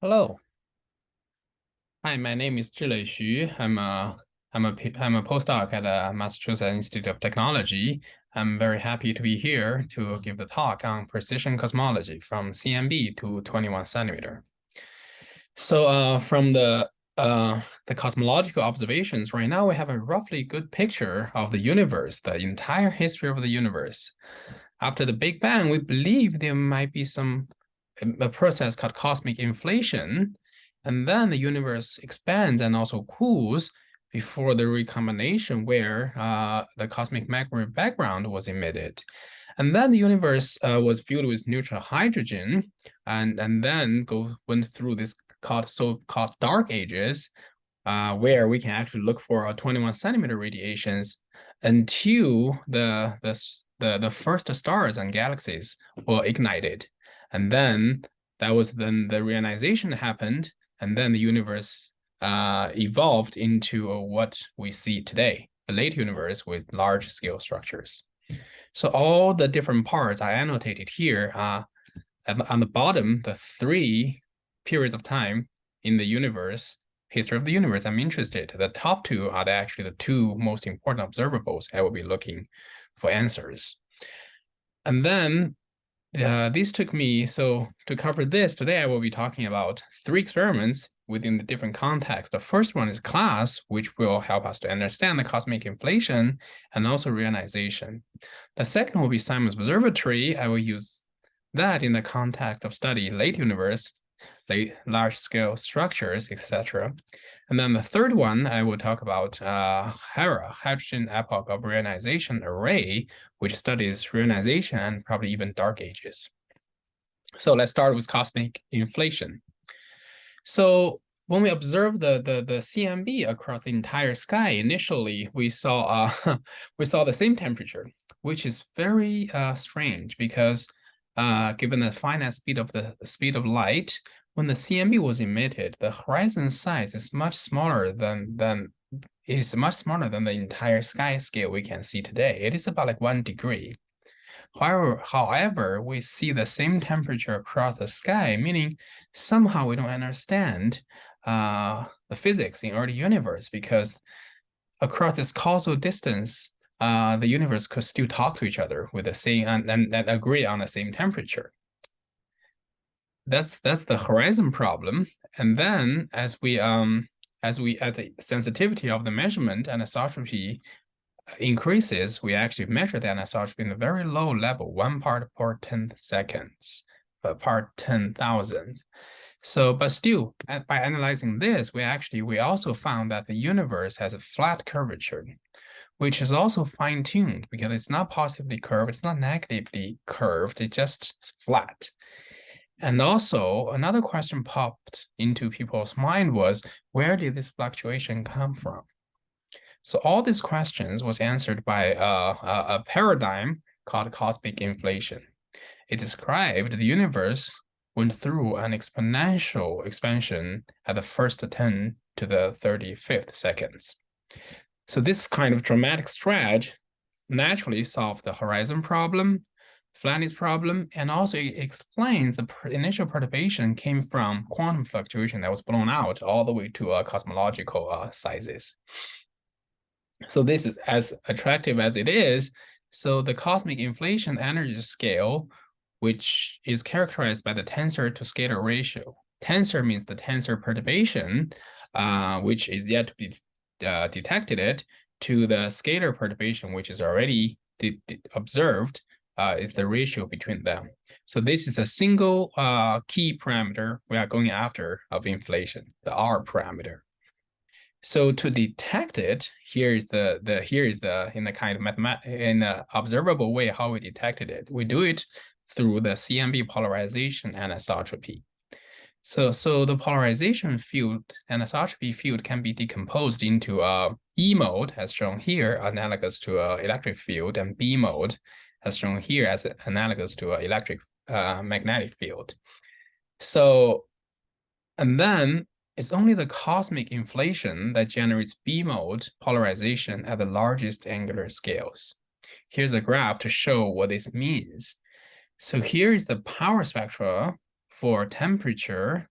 Hello. Hi, my name is Zhilei Xu. I'm a postdoc at Massachusetts Institute of Technology. I'm very happy to be here to give the talk on precision cosmology from CMB to 21 centimeter. So from the cosmological observations, right now we have a roughly good picture of the universe, the entire history of the universe. After the Big Bang, we believe there might be a process called cosmic inflation, and then the universe expands and also cools before the recombination where the cosmic magma background was emitted. And then the universe was filled with neutral hydrogen and then went through this so-called dark ages, where we can actually look for 21 centimeter radiations until the first stars and galaxies were ignited. And then then the reionization happened, and then the universe evolved into what we see today, a late universe with large scale structures. So all the different parts I annotated here, on the bottom, the three periods of time in the universe, history of the universe, I'm interested. The top two are actually the two most important observables I will be looking for answers. And then this took me, so to cover this, today I will be talking about three experiments within the different contexts. The first one is CLASS, which will help us to understand the cosmic inflation and also reionization. The second will be Simons Observatory. I will use that in the context of study late universe, late large-scale structures, etc. And then the third one, I will talk about HERA, Hydrogen Epoch of Reionization Array, which studies reionization and probably even dark ages. So let's start with cosmic inflation. So when we observe the CMB across the entire sky, initially we saw we saw the same temperature, which is very strange because given the finite speed of light, when the CMB was emitted, the horizon size is much smaller than the entire sky scale we can see today. It is about like 1 degree. However, we see the same temperature across the sky, meaning somehow we don't understand the physics in early universe, because across this causal distance, the universe could still talk to each other with the same and agree on the same temperature. That's the horizon problem. And then as the sensitivity of the measurement anisotropy increases, we actually measure the anisotropy in a very low level, 1 part per 10 seconds, part 10,000. So, but still, by analyzing this, we also found that the universe has a flat curvature, which is also fine-tuned because it's not positively curved, it's not negatively curved, it's just flat. And also, another question popped into people's mind was, where did this fluctuation come from? So all these questions was answered by a paradigm called cosmic inflation. It described the universe went through an exponential expansion at the first 10 to the 35th seconds. So this kind of dramatic stretch naturally solved the horizon problem, flatness problem, and also it explains the initial perturbation came from quantum fluctuation that was blown out all the way to cosmological sizes. So this is as attractive as it is. So the cosmic inflation energy scale, which is characterized by the tensor to scalar ratio. Tensor means the tensor perturbation, which is yet to be detected, to the scalar perturbation, which is already observed, is the ratio between them. So this is a single key parameter we are going after of inflation, the R parameter. So to detect it, here is the in the kind of in the observable way how we detected it. We do it through the CMB polarization anisotropy. So the polarization field, anisotropy field, can be decomposed into E mode, as shown here, analogous to electric field, and B mode, as shown here, as analogous to electric magnetic field. So, and then it's only the cosmic inflation that generates B-mode polarization at the largest angular scales. Here's a graph to show what this means. So here is the power spectra for temperature,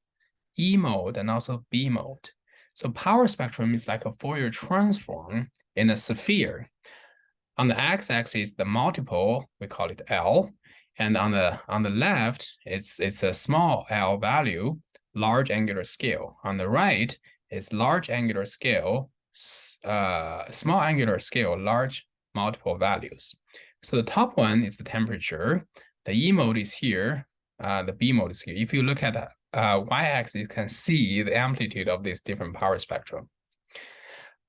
E mode and also B mode. So power spectrum is like a Fourier transform in a sphere. On the x-axis, the multiple, we call it L, and on the left, it's a small L value, large angular scale. On the right, it's large angular scale, small angular scale, large multiple values. So the top one is the temperature. The E mode is here. The B mode is here. If you look at the y-axis, you can see the amplitude of this different power spectrum.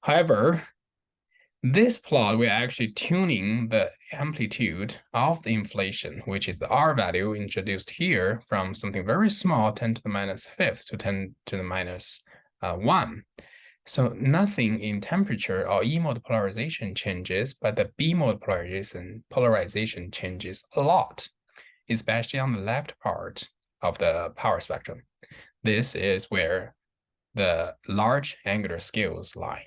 However, this plot, we're actually tuning the amplitude of the inflation, which is the R value introduced here from something very small, 10 to the minus fifth to 10 to the minus 1. So nothing in temperature or E mode polarization changes, but the B mode polarization changes a lot, especially on the left part of the power spectrum. This is where the large angular scales lie.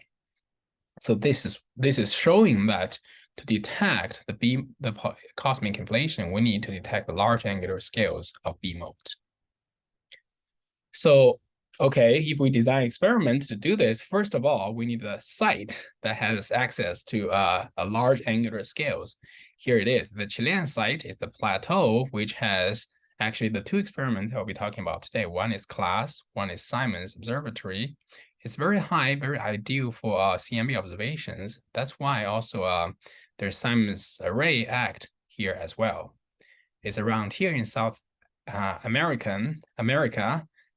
So this is showing that to detect the cosmic inflation, we need to detect the large angular scales of B mode. So, okay, if we design experiment to do this, first of all, we need a site that has access to a large angular scales. Here it is. The Chilean site is the plateau, which has actually the two experiments I'll be talking about today. One is CLASS, one is Simons Observatory. It's very high, very ideal for CMB observations. That's why also there's Simons Array Act here as well. It's around here in South America,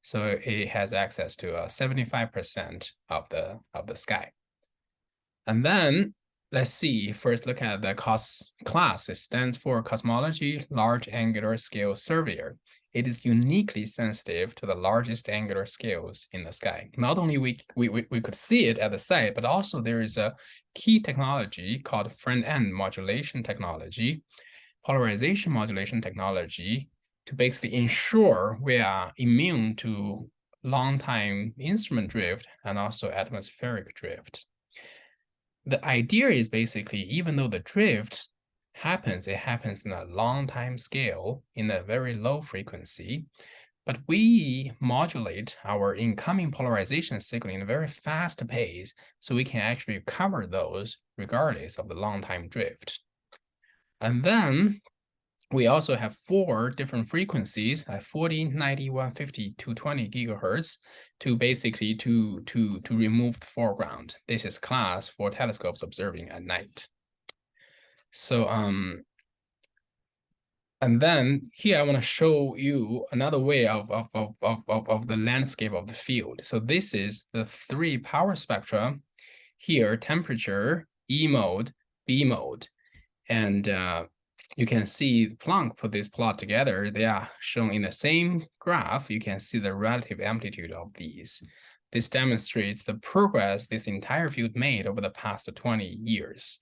so it has access to 75% of the sky. And then let's see. First, look at the CLASS. It stands for Cosmology Large Angular Scale Surveyor. It is uniquely sensitive to the largest angular scales in the sky. Not only we could see it at the site, but also there is a key technology called front-end modulation technology, polarization modulation technology, to basically ensure we are immune to long-time instrument drift and also atmospheric drift. The idea is basically, even though the drift happens, it happens in a long time scale in a very low frequency, but we modulate our incoming polarization signal in a very fast pace, so we can actually cover those regardless of the long time drift. And then we also have 4 different frequencies at 40, 90, 150, 220 gigahertz to basically to remove the foreground. This is CLASS for telescopes observing at night. So and then here I want to show you another way of the landscape of the field. So this is the 3 power spectra here: temperature, E mode, B mode, and you can see Planck put this plot together. They are shown in the same graph. You can see the relative amplitude of these. This demonstrates the progress this entire field made over the past 20 years.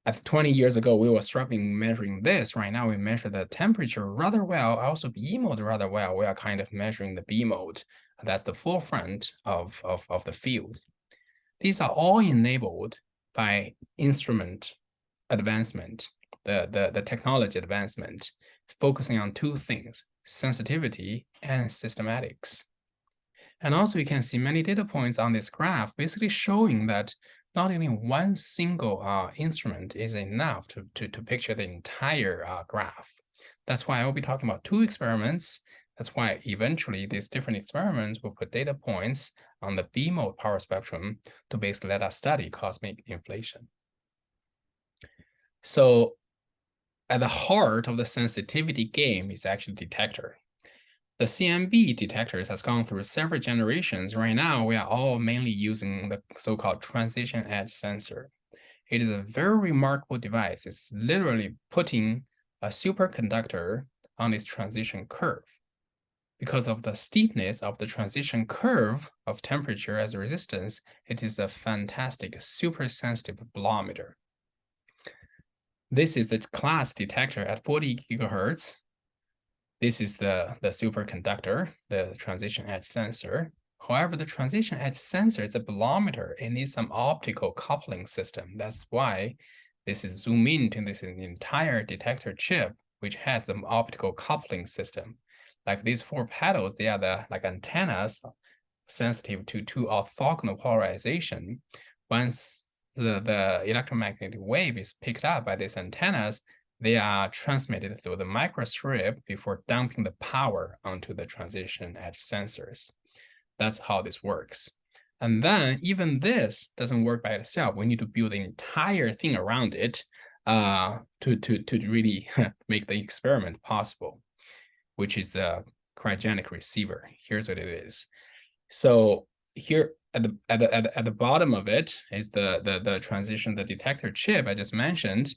At 20 years ago, we were struggling measuring this. Right now, we measure the temperature rather well, also B mode rather well. We are kind of measuring the B mode. That's the forefront of the field. These are all enabled by instrument advancement, the technology advancement, focusing on 2 things: sensitivity and systematics. And also you can see many data points on this graph, basically showing that not only one single instrument is enough to picture the entire graph. That's why I will be talking about 2 experiments. That's why eventually these different experiments will put data points on the B mode power spectrum to basically let us study cosmic inflation. So at the heart of the sensitivity game is actually detector. The CMB detectors has gone through several generations. Right now, we are all mainly using the so-called transition edge sensor. It is a very remarkable device. It's literally putting a superconductor on this transition curve. Because of the steepness of the transition curve of temperature as a resistance, it is a fantastic, super sensitive bolometer. This is the CLASS detector at 40 gigahertz. This is the superconductor, the transition edge sensor. However, the transition edge sensor is a bolometer. It needs some optical coupling system. That's why this is zoom into this entire detector chip, which has the optical coupling system. like these 4 petals, they are the like antennas sensitive to orthogonal polarization. Once the electromagnetic wave is picked up by these antennas, they are transmitted through the microstrip before dumping the power onto the transition edge sensors. That's how this works. And then even this doesn't work by itself. We need to build the entire thing around it to really make the experiment possible, which is the cryogenic receiver. Here's what it is. So here at the bottom of it is the transition, the detector chip I just mentioned.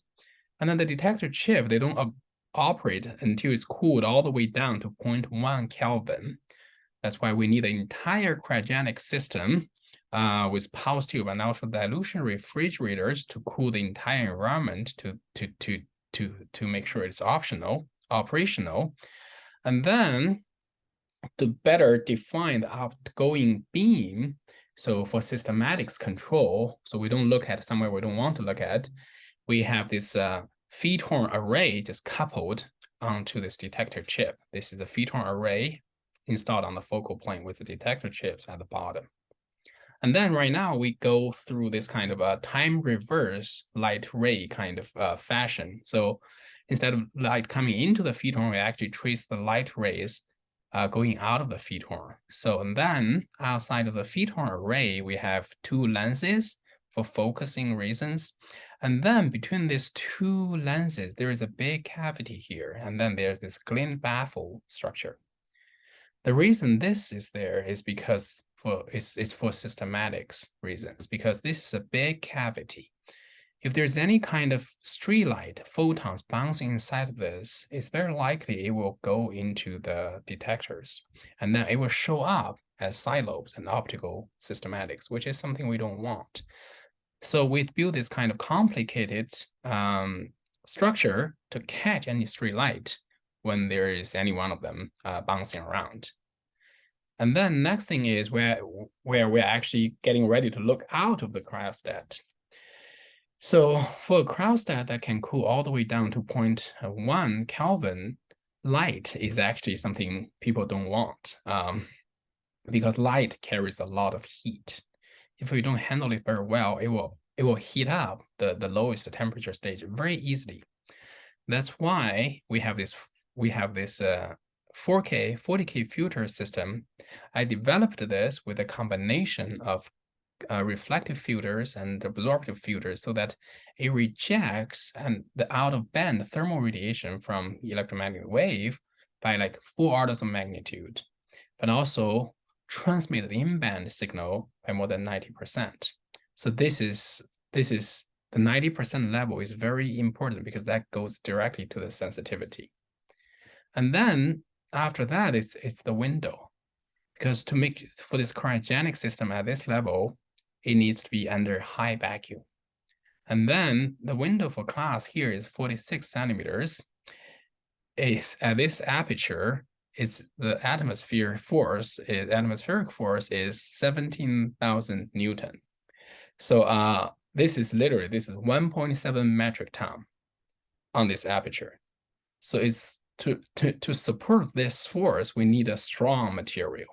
And then the detector chip, they don't operate until it's cooled all the way down to 0.1 Kelvin. That's why we need an entire cryogenic system with pulse tube and also dilution refrigerators to cool the entire environment to make sure it's operational. And then to better define the outgoing beam, so for systematics control, so we don't look at somewhere we don't want to look at, we have this feed horn array just coupled onto this detector chip. This is a feed horn array installed on the focal plane with the detector chips at the bottom. And then right now we go through this kind of a time reverse light ray kind of fashion. So instead of light coming into the feed horn, we actually trace the light rays going out of the feed horn. So and then outside of the feed horn array, we have 2 lenses for focusing reasons. And then between these 2 lenses, there is a big cavity here. And then there's this glint baffle structure. The reason this is there is because it's for systematics reasons, because this is a big cavity. If there's any kind of street light, photons bouncing inside of this, it's very likely it will go into the detectors, and then it will show up as side lobes and optical systematics, which is something we don't want. So we build this kind of complicated structure to catch any street light when there is any one of them bouncing around. And then next thing is where we're actually getting ready to look out of the cryostat. So for a cryostat that can cool all the way down to 0.1 Kelvin, light is actually something people don't want because light carries a lot of heat. If we don't handle it very well, it will heat up the lowest temperature stage very easily. That's why we have this 4K, 40K filter system. I developed this with a combination of reflective filters and absorptive filters so that it rejects the out-of-band thermal radiation from electromagnetic wave by like 4 orders of magnitude, but also transmit the in-band signal by more than 90%. So this is the 90% level is very important because that goes directly to the sensitivity. And then after that, it's the window, because to make for this cryogenic system at this level, it needs to be under high vacuum. And then the window for class here is 46 centimeters. Is at this aperture, is the atmospheric force is 17,000 Newton. So this is 1.7 metric ton on this aperture. So it's to support this force, we need a strong material,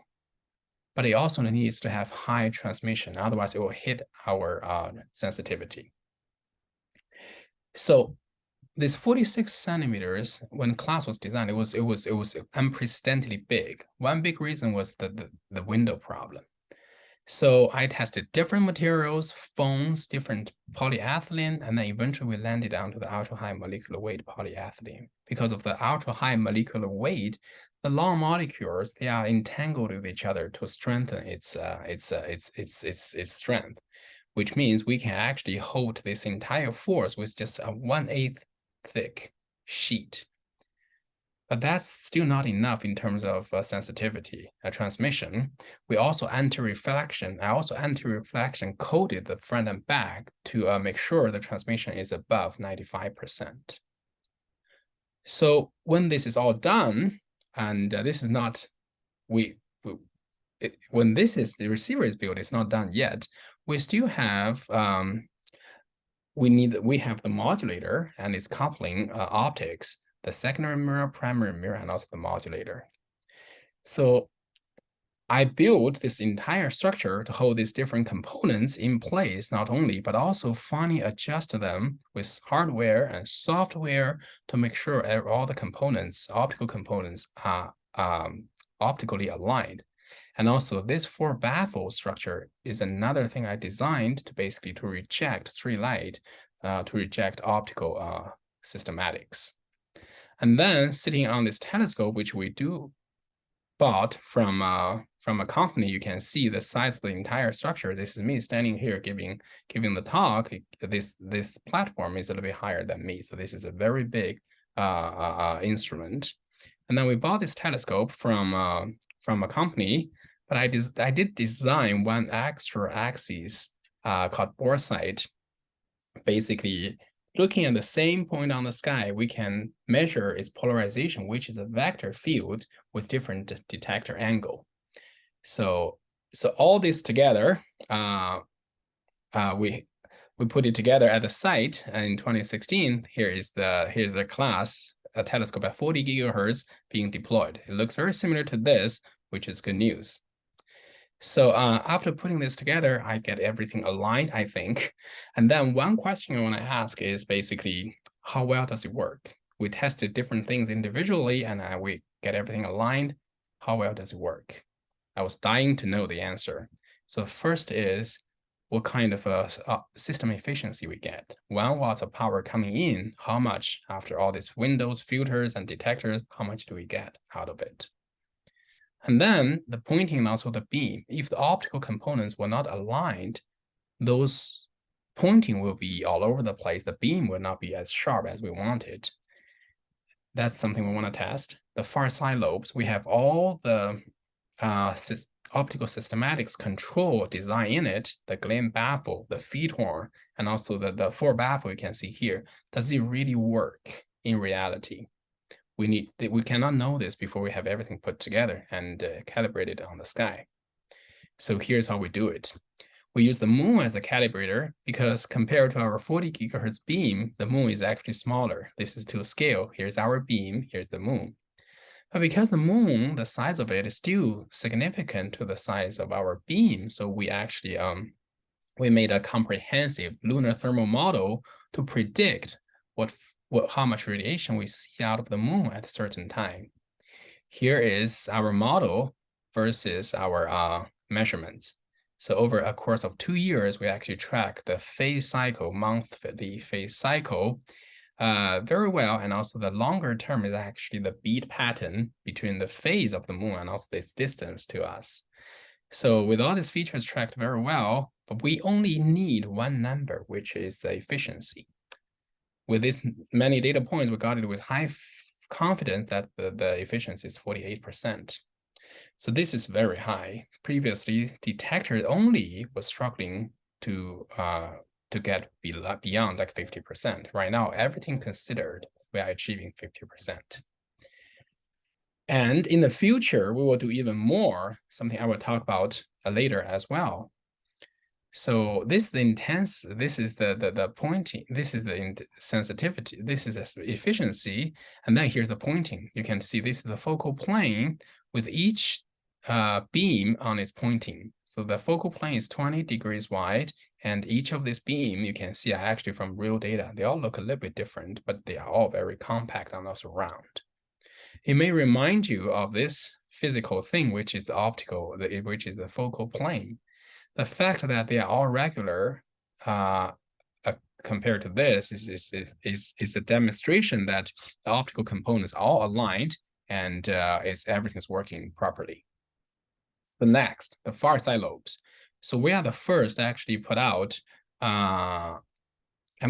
but it also needs to have high transmission. Otherwise, it will hit our sensitivity. So this 46 centimeters, when class was designed, it was unprecedentedly big. One big reason was the window problem. So I tested different materials, foams, different polyethylene, and then eventually we landed onto the ultra-high molecular weight polyethylene. Because of the ultra-high molecular weight, the long molecules, they are entangled with each other to strengthen its strength, which means we can actually hold this entire force with just a 1/8 thick sheet. But that's still not enough in terms of sensitivity transmission. We also anti-reflection. I also anti-reflection coated the front and back to make sure the transmission is above 95%. So when this is all done, and this is not, when the receiver is built, it's not done yet. We still have, we have the modulator and its coupling optics, the secondary mirror, primary mirror, and also the modulator. So I built this entire structure to hold these different components in place, not only, but also finally adjust them with hardware and software to make sure all the components, optical components, are optically aligned. And also this 4-baffle structure is another thing I designed to basically to reject street light, to reject optical systematics. And then sitting on this telescope, which we do bought from a company, you can see the size of the entire structure. This is me standing here giving the talk. This platform is a little bit higher than me, so this is a very big instrument. And then we bought this telescope from a company, but I did design one extra axis called boresight. Basically, looking at the same point on the sky, we can measure its polarization, which is a vector field with different detector angle. So all this together, we put it together at the site in 2016. Here's the class, a telescope at 40 gigahertz being deployed. It looks very similar to this, which is good news. So after putting this together, I get everything aligned, I think. And then one question I want to ask is basically, how well does it work? We tested different things individually and we get everything aligned. How well does it work? I was dying to know the answer. So first is what kind of a system efficiency we get. 1 watt of power coming in, how much after all these windows, filters, and detectors, how much do we get out of it? And then the pointing and also the beam, if the optical components were not aligned, those pointing will be all over the place. The beam will not be as sharp as we wanted. That's something we want to test. The far side lobes, we have all the optical systematics control design in it, the Glenn baffle, the feed horn, and also the 4-baffle you can see here. Does it really work in reality? We cannot know this before we have everything put together and calibrated on the sky. So here's how we do it. We use the moon as a calibrator because compared to our 40 gigahertz beam, the moon is actually smaller. This is to scale. Here's our beam, here's the moon. But because the moon, the size of it is still significant to the size of our beam, so we actually we made a comprehensive lunar thermal model to predict how much radiation we see out of the moon at a certain time. Here is our model versus our measurements. So over a course of 2 years, we actually track the phase cycle, monthly phase cycle very well. And also the longer term is actually the beat pattern between the phase of the moon and also this distance to us. So with all these features tracked very well, but we only need one number, which is the efficiency. With this many data points, we got it with high confidence that the efficiency is 48%. So this is very high. Previously, detector only was struggling to get beyond like 50%. Right now, everything considered, we are achieving 50%. And in the future, we will do even more, something I will talk about later as well. So this is the intense, this is the pointing, this is the sensitivity, this is the efficiency, and then here's the pointing. You can see this is the focal plane with each beam on its pointing. So the focal plane is 20 degrees wide, and each of this beam you can see are actually from real data. They all look a little bit different, but they are all very compact and also round. It may remind you of this physical thing, which is the optical, which is the focal plane. The fact that they are all regular compared to this is a demonstration that the optical components are all aligned and everything's working properly. The next, the far side lobes. So we are the first to actually put out. I'm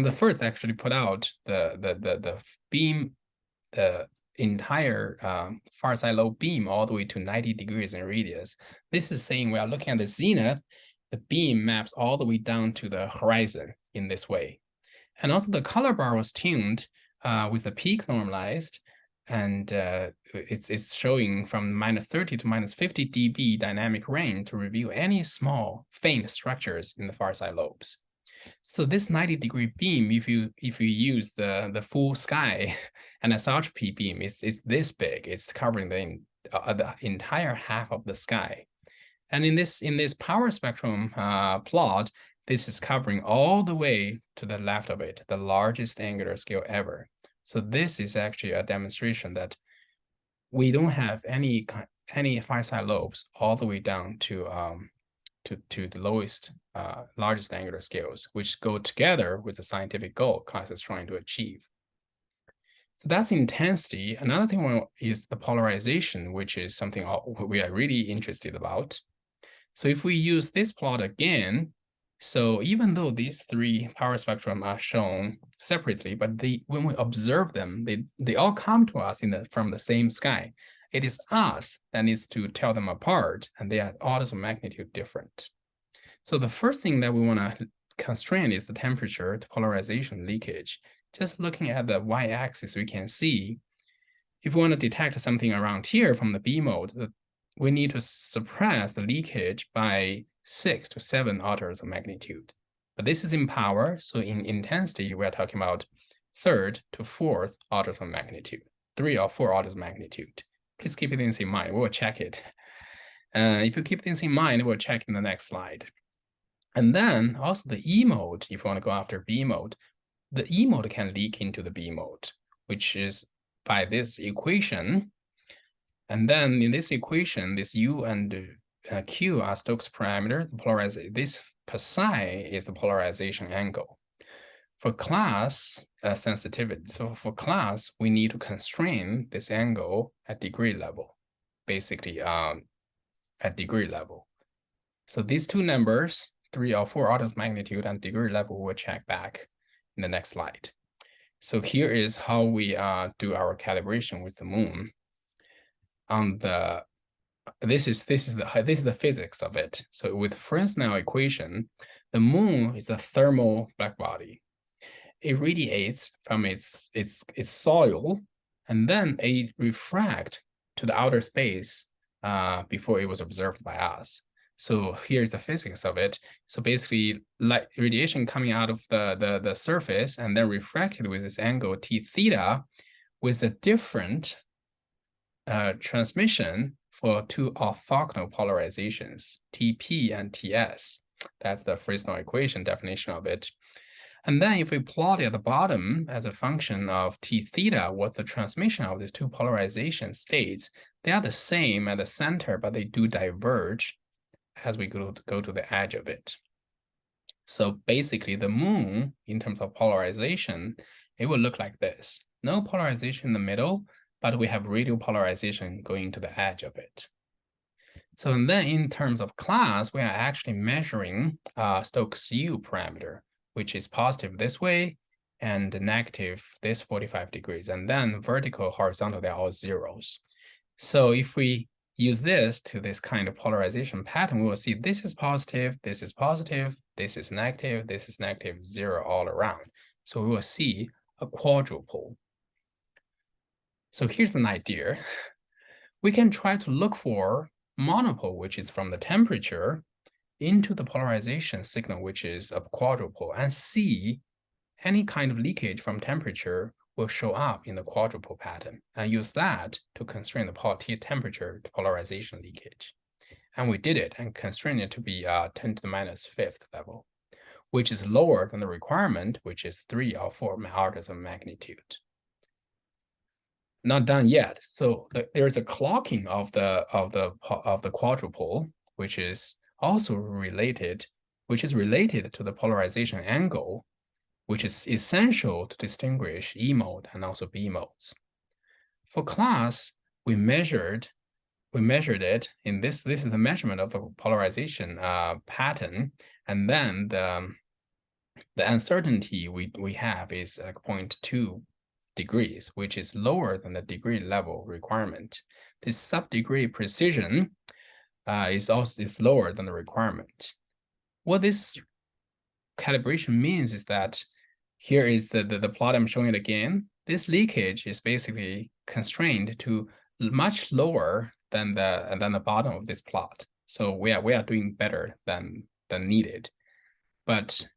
the first to actually put out the beam, the entire far side lobe beam all the way to 90 degrees in radius. This is saying we are looking at the zenith. The beam maps all the way down to the horizon in this way. And also the color bar was tuned with the peak normalized, and it's showing from -30 to -50 dB dynamic range to reveal any small faint structures in the far side lobes. So this 90-degree beam, if you use the full sky anisotropy beam, it's this big. It's covering the the entire half of the sky. And in this power spectrum plot, this is covering all the way to the left of it, the largest angular scale ever. So this is actually a demonstration that we don't have any far side lobes all the way down to the lowest, largest angular scales, which go together with the scientific goal class is trying to achieve. So that's intensity. Another thing is the polarization, which is something we are really interested about. So if we use this plot again, so even though these three power spectrum are shown separately, but when we observe them, they all come to us from the same sky. It is us that needs to tell them apart, and they are orders of magnitude different. So the first thing that we want to constrain is the temperature, the polarization, leakage. Just looking at the y-axis, we can see if we want to detect something around here from the B mode, we need to suppress the leakage by 6 to 7 orders of magnitude. But this is in power, so in intensity, we're talking about 3rd to 4th orders of magnitude, 3 or 4 orders of magnitude. Please keep this in mind. We'll check it. If you keep this in mind, we'll check in the next slide. And then also the E mode, if you want to go after B mode, the E mode can leak into the B mode, which is by this equation. And then in this equation, this U and Q are Stokes parameters. This psi is the polarization angle. For class sensitivity, so for class, we need to constrain this angle at degree level, basically at degree level. So these two numbers, 3 or 4 orders of magnitude and degree level, we'll check back in the next slide. So here is how we do our calibration with the moon. This is the physics of it. So with Fresnel equation, the moon is a thermal black body. It radiates from its soil, and then it refracts to the outer space before it was observed by us. So here's the physics of it. So basically, light radiation coming out of the surface and then refracted with this angle t theta, with a different transmission for two orthogonal polarizations, TP and TS. That's the Fresnel equation definition of it. And then if we plot it at the bottom as a function of t theta, what the transmission of these two polarization states, they are the same at the center, but they do diverge as we go to the edge of it. So basically the moon, in terms of polarization, it will look like this. No polarization in the middle, but we have radial polarization going to the edge of it. So and then in terms of class, we are actually measuring Stokes U parameter, which is positive this way and negative this 45 degrees. And then vertical, horizontal, they're all zeros. So if we use this to this kind of polarization pattern, we will see this is positive, this is positive, this is negative, 0 all around. So we will see a quadrupole. So here's an idea. We can try to look for monopole, which is from the temperature, into the polarization signal, which is a quadrupole, and see any kind of leakage from temperature will show up in the quadrupole pattern, and use that to constrain the temperature to polarization leakage. And we did it and constrained it to be 10 to the minus 5th level, which is lower than the requirement, which is 3 or 4 orders of magnitude. Not done yet. So there's a clocking of the quadrupole, which is also related, to the polarization angle, which is essential to distinguish E mode and also B modes. For class, we measured it in this. This is the measurement of the polarization pattern, and then the uncertainty we have is like 0.2 degrees, which is lower than the degree level requirement. This sub-degree precision is lower than the requirement. What this calibration means is that here is the plot I'm showing it again. This leakage is basically constrained to much lower than the bottom of this plot. So we are doing better than needed. But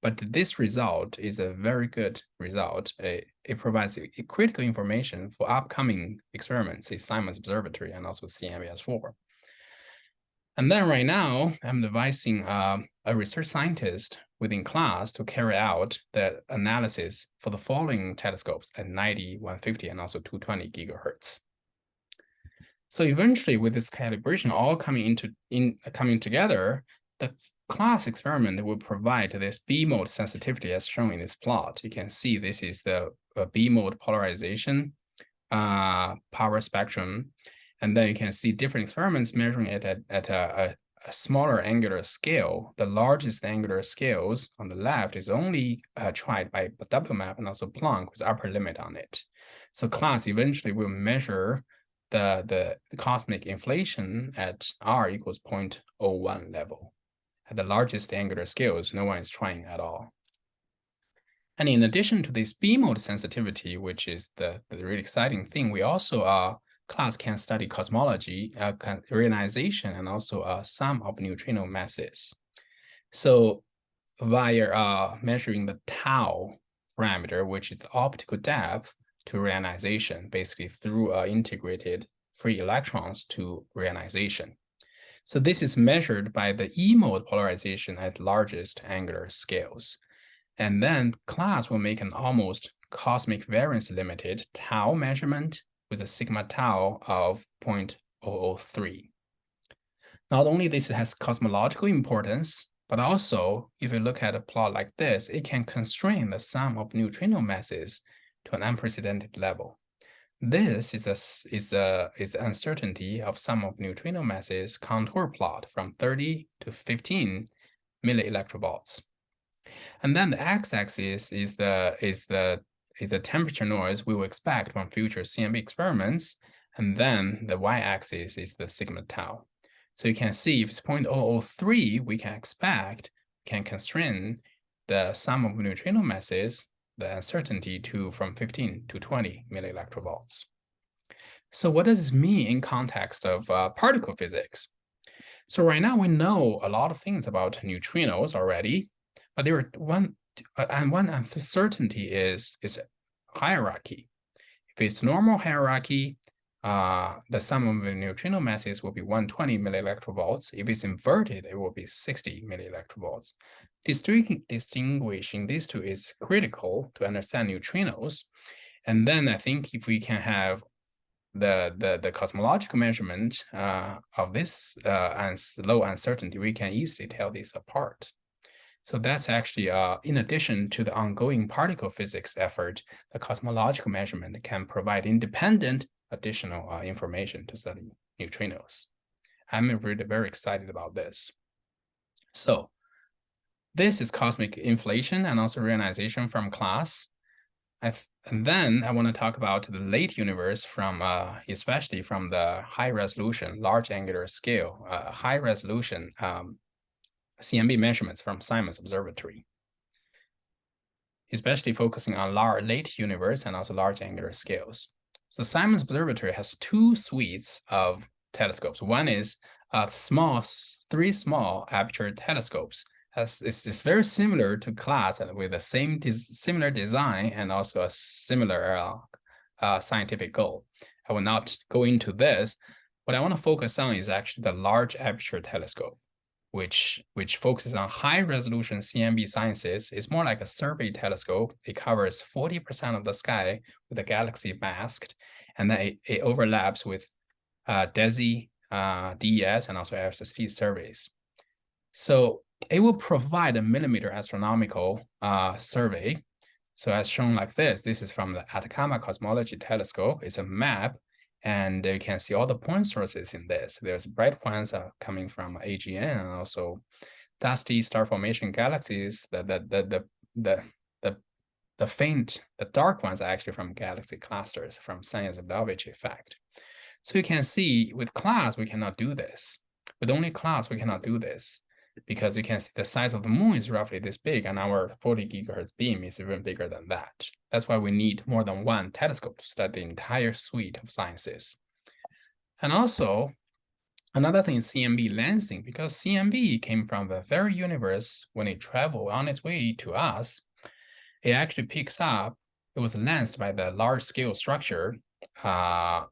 But this result is a very good result. It provides critical information for upcoming experiments in Simons Observatory and also CMBS4. And then right now, I'm advising a research scientist within class to carry out the analysis for the following telescopes at 90, 150, and also 220 gigahertz. So eventually, with this calibration all coming together, the class experiment will provide this B mode sensitivity as shown in this plot. You can see this is the B mode polarization power spectrum. And then you can see different experiments measuring it at a smaller angular scale. The largest angular scales on the left is only tried by WMAP and also Planck with upper limit on it. So class eventually will measure the cosmic inflation at R equals 0.01 level. At the largest angular scales, no one is trying at all. And in addition to this B mode sensitivity, which is the really exciting thing, we also class can study cosmology, reionization, and also sum of neutrino masses. So via measuring the tau parameter, which is the optical depth to reionization, basically through integrated free electrons to reionization. So this is measured by the E mode polarization at largest angular scales. And then class will make an almost cosmic variance limited tau measurement with a sigma tau of 0.003. Not only this has cosmological importance, but also if you look at a plot like this, it can constrain the sum of neutrino masses to an unprecedented level. This is uncertainty of sum of neutrino masses contour plot from 30 to 15 millielectrovolts. And then the x-axis is the temperature noise we will expect from future CMB experiments, and then the y-axis is the sigma tau. So you can see if it's 0.003, we can constrain the sum of neutrino masses, the uncertainty from 15 to 20 millielectrovolts. So what does this mean in context of particle physics? So right now we know a lot of things about neutrinos already, but there are one uncertainty is hierarchy. If it's normal hierarchy, the sum of the neutrino masses will be 120 millielectrovolts. If it's inverted, it will be 60 millielectrovolts. Distinguishing these two is critical to understand neutrinos. And then I think if we can have the cosmological measurement of this low uncertainty, we can easily tell these apart. So that's actually, in addition to the ongoing particle physics effort, the cosmological measurement can provide independent additional information to study neutrinos. I'm really very excited about this. So this is cosmic inflation and also reionization from class. And then I want to talk about the late universe from, especially from the high resolution, large angular scale, high resolution CMB measurements from Simons Observatory, especially focusing on late universe and also large angular scales. So Simons Observatory has two suites of telescopes. One is three small aperture telescopes. It's very similar to class and with the same similar design and also a similar scientific goal. I will not go into this. What I want to focus on is actually the large aperture telescope, which focuses on high resolution CMB sciences. It's more like a survey telescope. It covers 40% of the sky with the galaxy masked, and then it overlaps with DESI, DES, and also FSC surveys. So it will provide a millimeter astronomical survey. So as shown like this is from the Atacama Cosmology Telescope. It's a map, and you can see all the point sources in this. There's bright ones coming from AGN, and also dusty star formation galaxies. The dark ones are actually from galaxy clusters from Sanyaz-Zeldovich effect. So you can see with class, we cannot do this. With only class, we cannot do this, because you can see the size of the moon is roughly this big, and our 40 gigahertz beam is even bigger than that. That's why we need more than one telescope to study the entire suite of sciences. And also, Another thing is CMB lensing, because CMB came from the very universe. When it traveled on its way to us, it actually picks up, it was lensed by the large scale structure on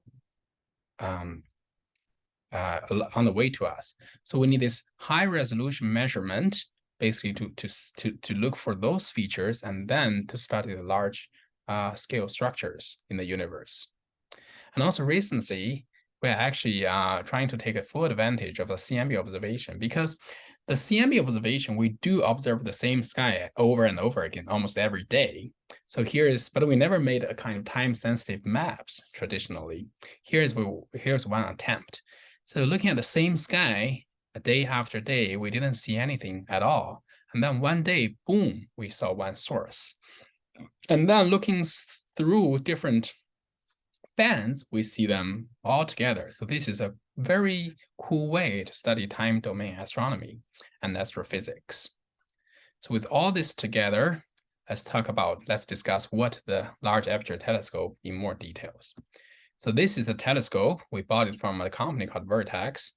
the way to us. So we need this high resolution measurement basically to look for those features and then to study the large scale structures in the universe. And also recently, we're actually trying to take a full advantage of the CMB observation, because the CMB observation, we do observe the same sky over and over again almost every day. So but we never made a kind of time-sensitive maps traditionally. Here's one attempt. So looking at the same sky day after day, we didn't see anything at all. And then one day, boom, we saw one source. And then looking through different bands, we see them all together. So this is a very cool way to study time domain astronomy and astrophysics. So with all this together, let's discuss what the Large Aperture Telescope in more details. So this is a telescope. We bought it from a company called Vertex.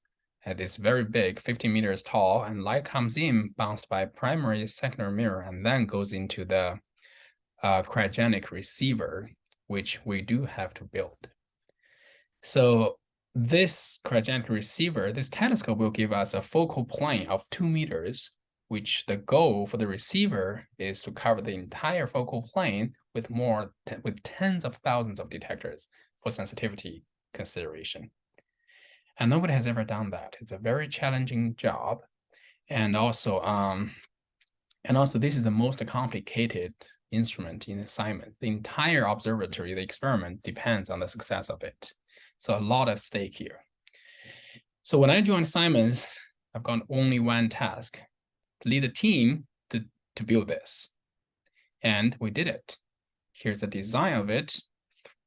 It is very big, 50 meters tall, and light comes in, bounced by primary, secondary mirror, and then goes into the cryogenic receiver, which we do have to build. So this cryogenic receiver, this telescope will give us a focal plane of 2 meters, which the goal for the receiver is to cover the entire focal plane with tens of thousands of detectors for sensitivity consideration. And nobody has ever done that. It's a very challenging job. And also this is the most complicated instrument in assignment. The entire observatory, the experiment, depends on the success of it. So a lot at stake here. So when I joined Simons, I've got only one task: to lead a team to build this. And we did it. Here's the design of it: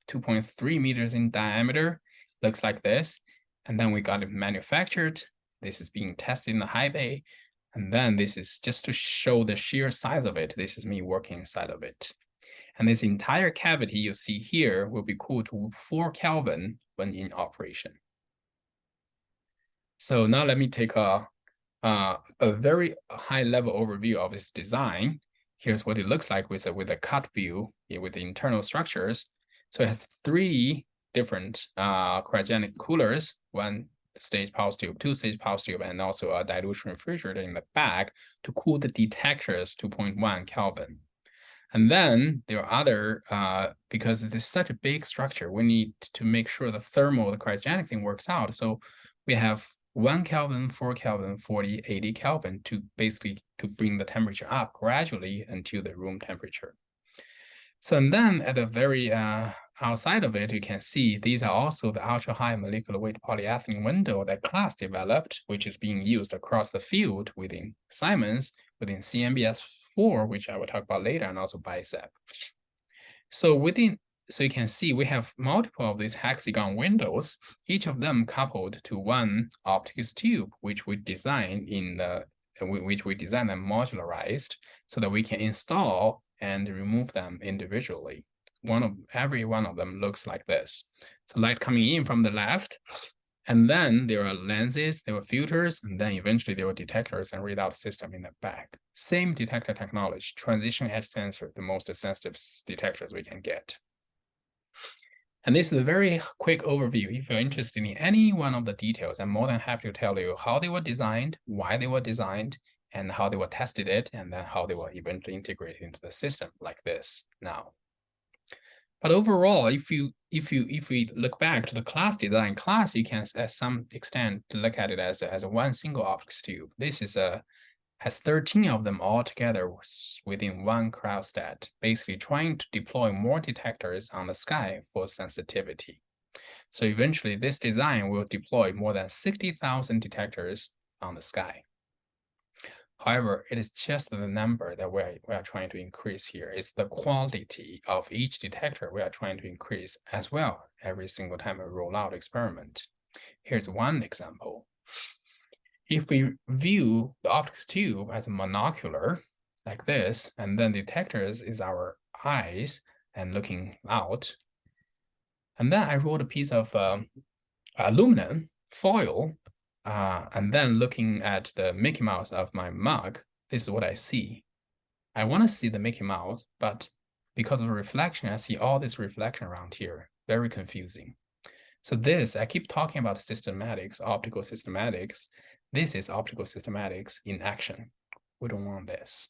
2.3 meters in diameter, looks like this. And then we got it manufactured. This is being tested in the high bay. And then this is just to show the sheer size of it. This is me working inside of it. And this entire cavity you see here will be cooled to 4 Kelvin when in operation. So now let me take a very high level overview of this design. Here's what it looks like with a cut view with the internal structures. So it has 3 different cryogenic coolers, 1-stage pulse tube, 2-stage pulse tube, and also a dilution refrigerator in the back to cool the detectors to 0.1 Kelvin. And then there are other, because it is such a big structure, we need to make sure the cryogenic thing works out. So we have 1 Kelvin, 4 Kelvin, 40, 80 Kelvin to basically bring the temperature up gradually until the room temperature. So and then at the very outside of it, you can see these are also the ultra-high molecular weight polyethylene window that Klaas developed, which is being used across the field within Simons, within CMBS4, which I will talk about later, and also BICEP. So you can see we have multiple of these hexagon windows, each of them coupled to one optics tube, which we design and modularized so that we can install and remove them individually. Every one of them looks like this. So light coming in from the left, and then there are lenses, there are filters, and then eventually there are detectors and readout system in the back. Same detector technology, transition edge sensor, the most sensitive detectors we can get. And this is a very quick overview. If you're interested in any one of the details, I'm more than happy to tell you how they were designed, why they were designed, and how they were tested it, and then how they were eventually integrated into the system like this now. But overall, if we look back to the Klaas design, Klaas, you can at some extent look at it as a one single optics tube. This has 13 of them all together within one cryostat, basically trying to deploy more detectors on the sky for sensitivity. So eventually this design will deploy more than 60,000 detectors on the sky. However, it is just the number that we are trying to increase here. It's the quality of each detector we are trying to increase as well every single time we roll out experiment. Here's one example. If we view the optics tube as a monocular like this, and then detectors is our eyes and looking out, and then I rolled a piece of aluminum foil And then looking at the Mickey Mouse of my mug, this is what I see. I want to see the Mickey Mouse, but because of the reflection, I see all this reflection around here. Very confusing. So this, I keep talking about systematics, optical systematics. This is optical systematics in action. We don't want this.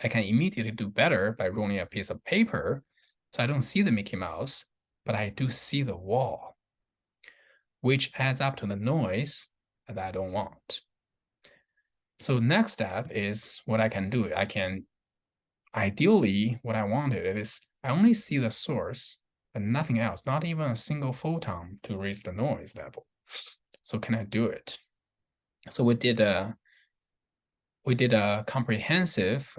I can immediately do better by rolling a piece of paper, so I don't see the Mickey Mouse, but I do see the wall, which adds up to the noise that I don't want. So next step is what I can do. I can, ideally, what I wanted is I only see the source, but nothing else, not even a single photon to raise the noise level. So can I do it? So we did a comprehensive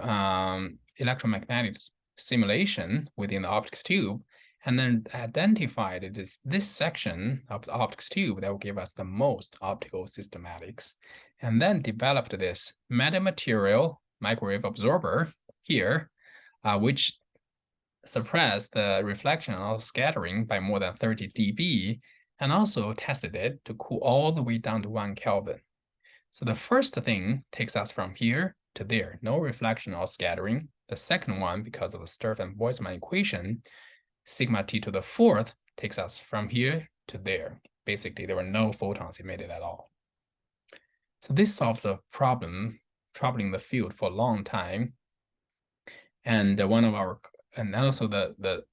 electromagnetic simulation within the optics tube, and then identified this section of the optics tube that will give us the most optical systematics, and then developed this metamaterial microwave absorber here, which suppressed the reflection or scattering by more than 30 dB, and also tested it to cool all the way down to 1 Kelvin. So the first thing takes us from here to there, no reflection or scattering. The second one, because of the Sturm-Boltzmann equation, sigma t to the fourth takes us from here to there. Basically, there were no photons emitted at all. So this solves the problem troubling the field for a long time. And also the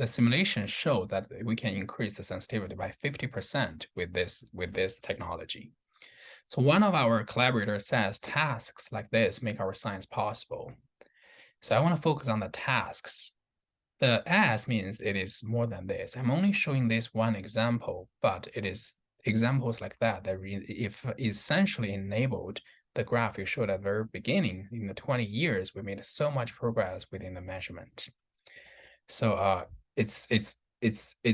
simulation showed that we can increase the sensitivity by 50% with this technology. So one of our collaborators says tasks like this make our science possible. So I want to focus on the tasks. The as means it is more than this. I'm only showing this one example, but it is examples like that if essentially enabled the graph you showed at the very beginning. In the 20 years, we made so much progress within the measurement. So it's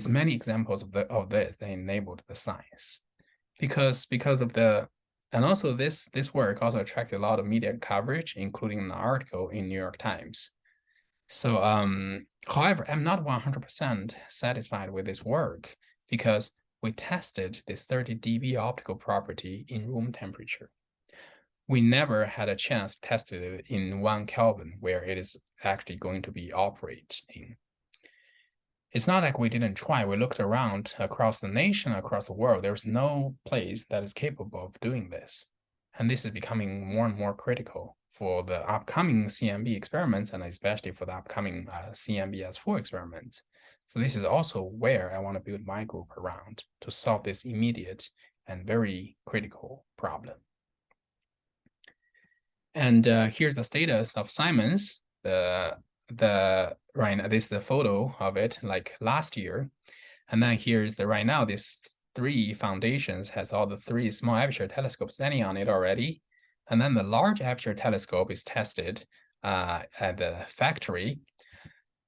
many examples of this that enabled the science, because of the, and also this work also attracted a lot of media coverage, including an article in New York Times. So however, I'm not 100% satisfied with this work, because we tested this 30 dB optical property in room temperature. We never had a chance to test it in 1 Kelvin, where it is actually going to be operating. It's not like we didn't try. We looked around across the nation, across the world. There's no place that is capable of doing this. And this is becoming more and more critical for the upcoming CMB experiments, and especially for the upcoming CMB-S4 experiments. So this is also where I want to build my group around to solve this immediate and very critical problem. And here's the status of Simons. Right, this is the photo of it like last year. And then here's the right now, this 3 foundations has all the 3 small aperture telescopes standing on it already. And then the large aperture telescope is tested at the factory.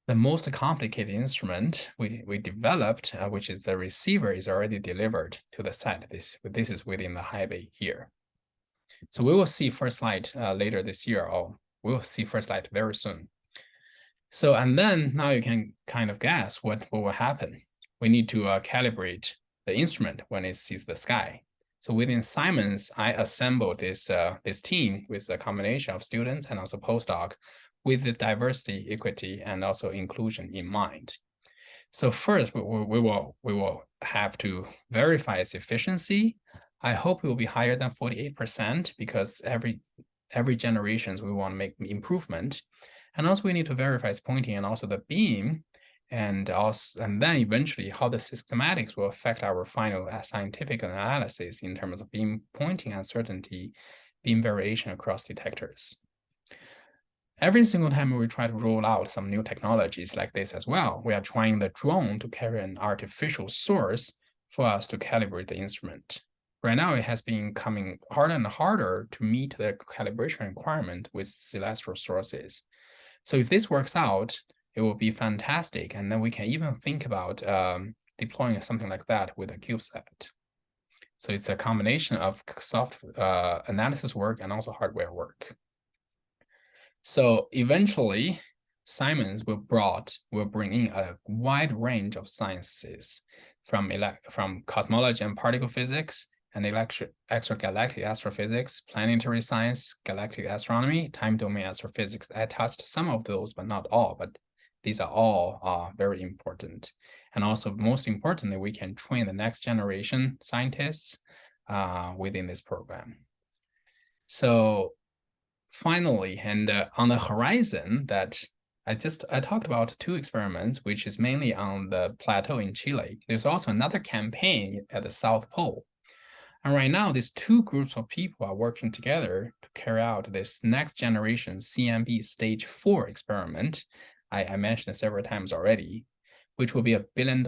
The most complicated instrument we developed, which is the receiver, is already delivered to the site. This is within the high bay here. So we will see first light later this year, or we will see first light very soon. So, and then now you can kind of guess what will happen. We need to calibrate the instrument when it sees the sky. So within Simons, I assembled this team with a combination of students and also postdocs with the diversity, equity, and also inclusion in mind. So first, we will have to verify its efficiency. I hope it will be higher than 48%, because every generations we want to make improvement. And also we need to verify its pointing and also the beam, and then eventually how the systematics will affect our final scientific analysis in terms of beam pointing uncertainty, beam variation across detectors. Every single time we try to roll out some new technologies like this as well, we are trying the drone to carry an artificial source for us to calibrate the instrument. Right now, it has been coming harder and harder to meet the calibration requirement with celestial sources. So if this works out, it will be fantastic. And then we can even think about deploying something like that with a CubeSat. So it's a combination of software analysis work and also hardware work. So eventually, Simons will bring in a wide range of sciences from cosmology and particle physics and extragalactic astrophysics, planetary science, galactic astronomy, time domain astrophysics. I touched some of those, but not all, but these are all very important. And also, most importantly, we can train the next generation scientists within this program. So finally, and on the horizon that I talked about 2 experiments, which is mainly on the plateau in Chile. There's also another campaign at the South Pole. And right now, these 2 groups of people are working together to carry out this next generation CMB stage 4 experiment. I mentioned it several times already, which will be $1 billion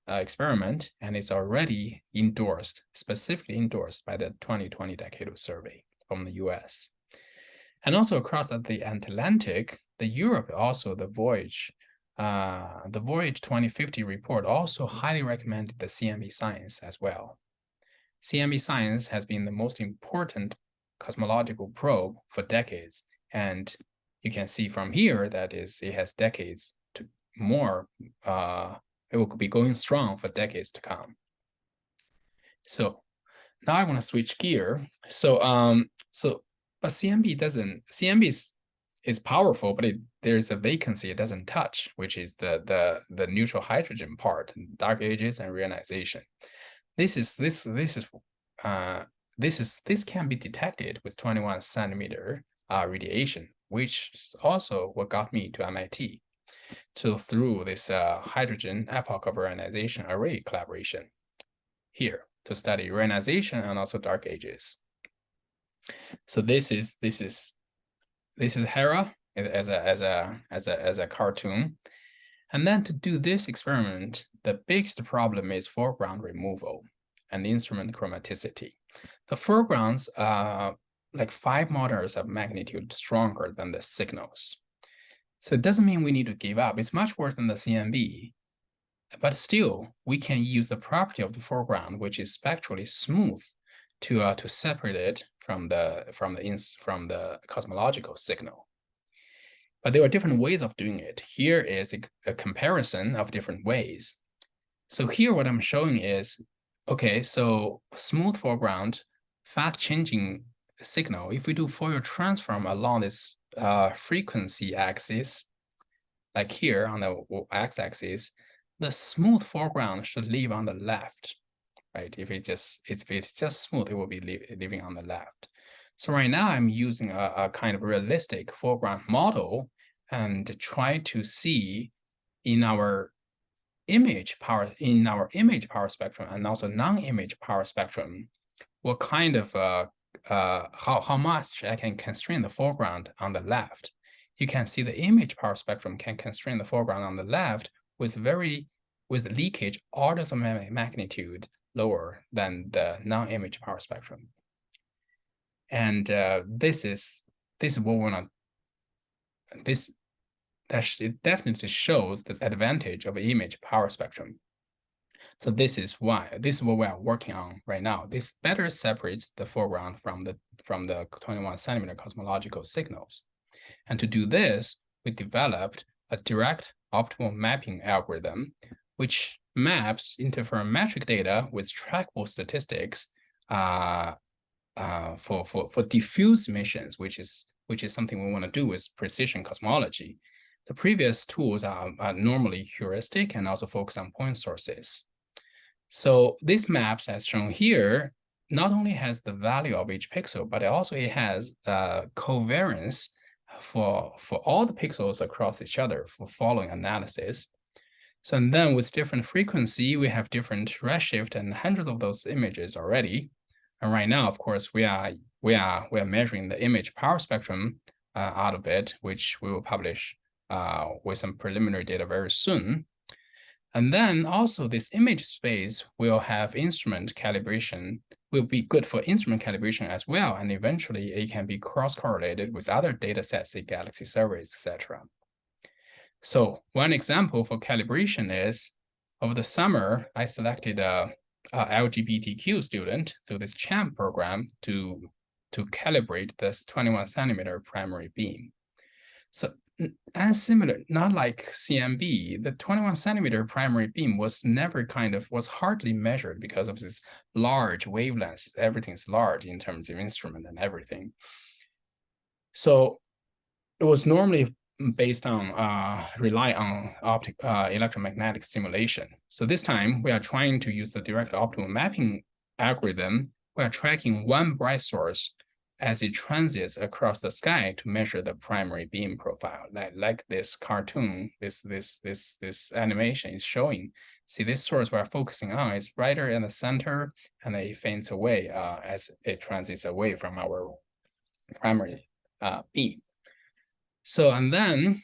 experiment, and it's already endorsed, specifically endorsed by the 2020 Decadal Survey from the US. And also across the Atlantic, the Europe, also the Voyage 2050 report also highly recommended the CMB science as well. CMB science has been the most important cosmological probe for decades, and you can see from here that it has decades to more. It will be going strong for decades to come. So now I want to switch gear. But CMB is powerful, but there's a vacancy it doesn't touch, which is the neutral hydrogen part, dark ages and reionization. This can be detected with 21 centimeter radiation, which is also what got me to MIT. So through this hydrogen epoch of reionization array collaboration here to study reionization and also dark ages. So this is Hera as a cartoon, and then to do this experiment, the biggest problem is foreground removal and instrument chromaticity. The foregrounds are like 5 orders of magnitude stronger than the signals. So it doesn't mean we need to give up. It's much worse than the CMB, but still we can use the property of the foreground, which is spectrally smooth, to separate it from the cosmological signal. But there are different ways of doing it. Here is a comparison of different ways. So here what I'm showing is, okay, so smooth foreground, fast changing signal. If we do Fourier transform along this frequency axis, like here on the x-axis, the smooth foreground should live on the left, right? If it's just smooth, it will be living on the left. So right now I'm using a kind of realistic foreground model and try to see in our image power spectrum and also non-image power spectrum, what kind of how much I can constrain the foreground on the left. You can see the image power spectrum can constrain the foreground on the left with leakage orders of magnitude lower than the non-image power spectrum. And this is what we want to. It definitely shows the advantage of image power spectrum. So this is what we are working on right now. This better separates the foreground from the 21 centimeter cosmological signals. And to do this, we developed a direct optimal mapping algorithm, which maps interferometric data with trackable statistics for diffuse missions, which is something we want to do with precision cosmology. The previous tools are normally heuristic and also focus on point sources. So this maps, as shown here, not only has the value of each pixel, but it has covariance for all the pixels across each other for following analysis. So and then with different frequency, we have different redshift and hundreds of those images already. And right now, of course, we are measuring the image power spectrum out of it, which we will publish with some preliminary data very soon. And then also this image space will have instrument calibration, will be good for instrument calibration as well. And eventually it can be cross-correlated with other data sets, say galaxy surveys, etc. So one example for calibration is, over the summer, I selected a LGBTQ student through this CHAMP program to calibrate this 21 centimeter primary beam. So and similar, not like CMB, the 21 centimeter primary beam was hardly measured because of this large wavelengths. Everything's large in terms of instrument and everything. So it was normally based on rely on electromagnetic simulation. So this time we are trying to use the direct optimal mapping algorithm. We are tracking one bright source as it transits across the sky to measure the primary beam profile, like this cartoon, this animation is showing. See, this source we're focusing on is brighter in the center, and it fades away as it transits away from our primary beam. So, and then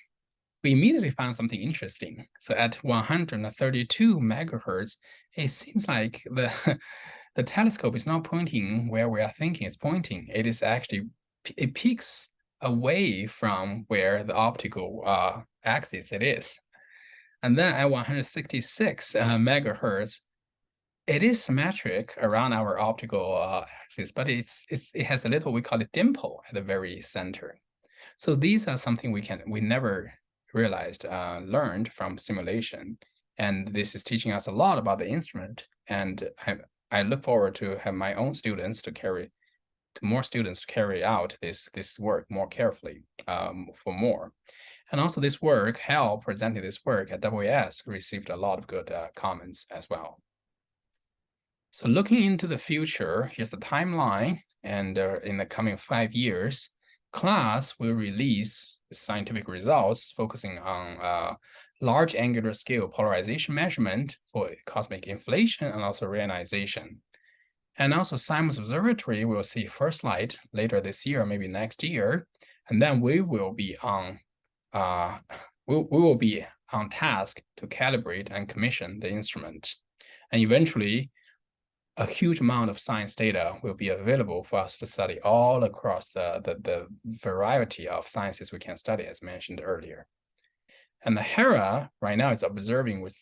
we immediately found something interesting. So at 132 megahertz, it seems like the telescope is not pointing where we are thinking it's pointing. It is actually, it peaks away from where the optical axis it is. And then at 166 megahertz, it is symmetric around our optical axis, but it has a little, we call it dimple at the very center. So these are something we never realized, learned from simulation. And this is teaching us a lot about the instrument. And I look forward to have my own students more students to carry out this work more carefully for more. And also this work, Hal presented this work at WES, received a lot of good comments as well. So looking into the future, here's the timeline. And in the coming 5 years, CLASS will release scientific results focusing on large angular scale polarization measurement for cosmic inflation and also reionization. And also Simons Observatory will see first light later this year, maybe next year. And then we will be on task to calibrate and commission the instrument. And eventually, a huge amount of science data will be available for us to study all across the variety of sciences we can study, as mentioned earlier. And the Hera right now is observing with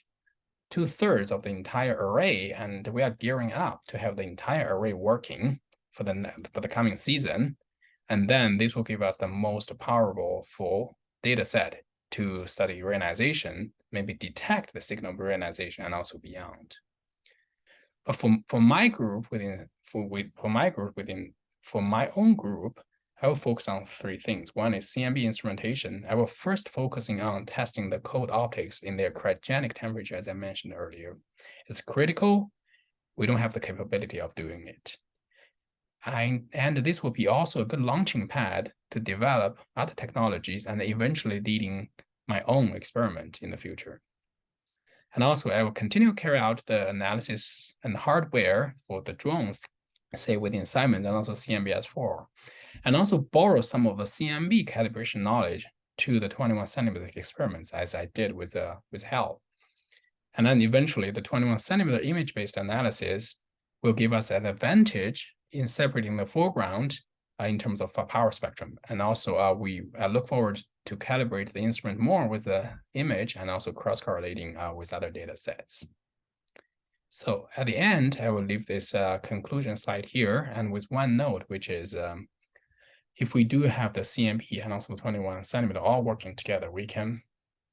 2/3 of the entire array, and we are gearing up to have the entire array working for the coming season. And then this will give us the most powerful full data set to study reionization, maybe detect the signal of reionization and also beyond. But for my own group, I will focus on 3 things. One is CMB instrumentation. I will first focusing on testing the cold optics in their cryogenic temperature, as I mentioned earlier. It's critical. We don't have the capability of doing it. And this will be also a good launching pad to develop other technologies and eventually leading my own experiment in the future. And also, I will continue to carry out the analysis and hardware for the drones, say within Simons and also CMBS4, and also borrow some of the CMB calibration knowledge to the 21 centimeter experiments, as I did with Hal. And then eventually, the 21 centimeter image-based analysis will give us an advantage in separating the foreground in terms of power spectrum. And also, I look forward to calibrate the instrument more with the image and also cross-correlating with other data sets. So at the end, I will leave this conclusion slide here and with one note, which is if we do have the CMB and also the 21 centimeter all working together, we can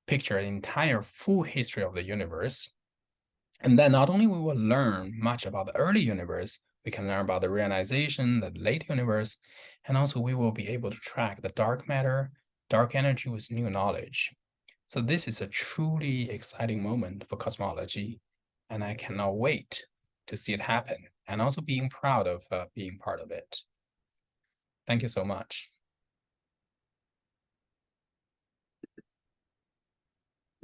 picture an entire full history of the universe. And then not only we will learn much about the early universe, we can learn about the reionization, the late universe, and also we will be able to track the dark matter, dark energy with new knowledge. So this is a truly exciting moment for cosmology, and I cannot wait to see it happen, and also being proud of being part of it. Thank you so much.